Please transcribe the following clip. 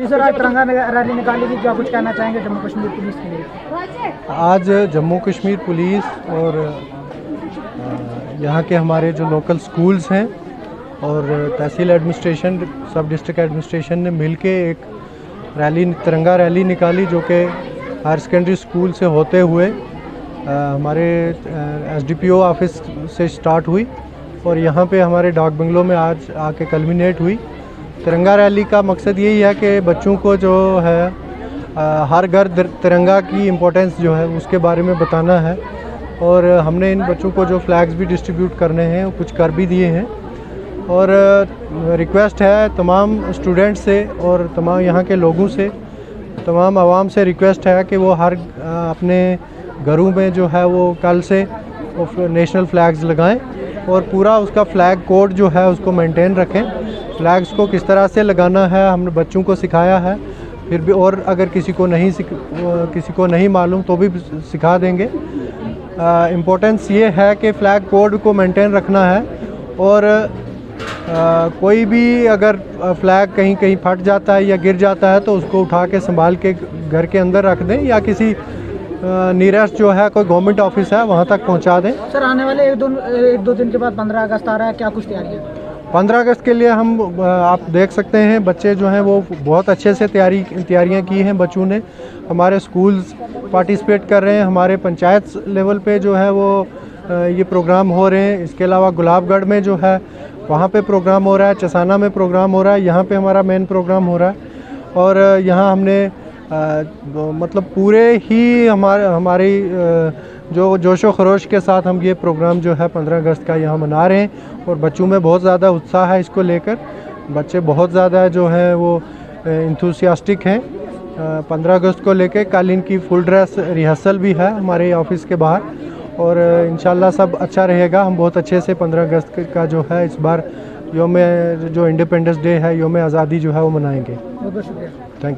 Sir आज तिरंगा rally निकाली थी, क्या कुछ कहना चाहेंगे जम्मू कश्मीर पुलिस के लिए? आज जम्मू कश्मीर पुलिस और यहाँ के हमारे जो लोकल स्कूल्स हैं और तहसील एडमिनिस्ट्रेशन, सब डिस्ट्रिक्ट एडमिनिस्ट्रेशन ने मिलके एक रैली, तिरंगा रैली निकाली जो कि हायर सेकेंडरी स्कूल से होते हुए हमारे SDPO ऑफिस से स्टार्ट हुई और यहाँ पे हमारे डाक बंगलों में आज आके कल्मिनेट हुई। तिरंगा रैली का मकसद यही है कि बच्चों को जो है हर घर तिरंगा की इम्पोर्टेंस जो है उसके बारे में बताना है और हमने इन बच्चों को जो फ्लैग्स भी डिस्ट्रीब्यूट करने हैं कुछ कर भी दिए हैं और रिक्वेस्ट है तमाम स्टूडेंट्स से और तमाम यहाँ के लोगों से, तमाम आवाम से रिक्वेस्ट है कि वो हर अपने घरों में जो है वो कल से नेशनल फ्लैग्स लगाएं और पूरा उसका फ्लैग कोड जो है उसको मेंटेन रखें। फ्लैग्स को किस तरह से लगाना है हमने बच्चों को सिखाया है, फिर भी और अगर किसी को नहीं मालूम तो भी सिखा देंगे। इम्पोर्टेंस ये है कि फ्लैग कोड को मेंटेन रखना है और कोई भी अगर फ्लैग कहीं फट जाता है या गिर जाता है तो उसको उठा के संभाल के घर के अंदर रख दें या किसी नियरेस्ट जो है कोई गवर्नमेंट ऑफिस है वहाँ तक पहुँचा दें। सर आने वाले एक दो दिन के बाद 15 अगस्त आ रहा है, क्या कुछ तैयारियाँ? 15 अगस्त के लिए हम आप देख सकते हैं बच्चे जो हैं वो बहुत अच्छे से तैयारियां की हैं बच्चों ने। हमारे स्कूल्स पार्टिसिपेट कर रहे हैं, हमारे पंचायत लेवल पे जो है वो ये प्रोग्राम हो रहे हैं। इसके अलावा गुलाबगढ़ में जो है वहाँ पे प्रोग्राम हो रहा है, चसाना में प्रोग्राम हो रहा है, यहाँ पे हमारा मेन प्रोग्राम हो रहा है और यहाँ हमने मतलब पूरे ही हमारी जो जोशो खरोश के साथ हम ये प्रोग्राम जो है 15 अगस्त का यहाँ मना रहे हैं और बच्चों में बहुत ज़्यादा उत्साह है इसको लेकर। बच्चे बहुत ज़्यादा जो हैं वो इंथुसियास्टिक हैं 15 अगस्त को लेकर। कल इनकी फुल ड्रेस रिहर्सल भी है हमारे ऑफिस के बाहर और इंशाल्लाह सब अच्छा रहेगा। हम बहुत अच्छे से 15 अगस्त का जो है इस बार जो इंडिपेंडेंस डे है, योम आज़ादी जो है वो मनाएंगे। बहुत बहुत शुक्रिया। Thank you.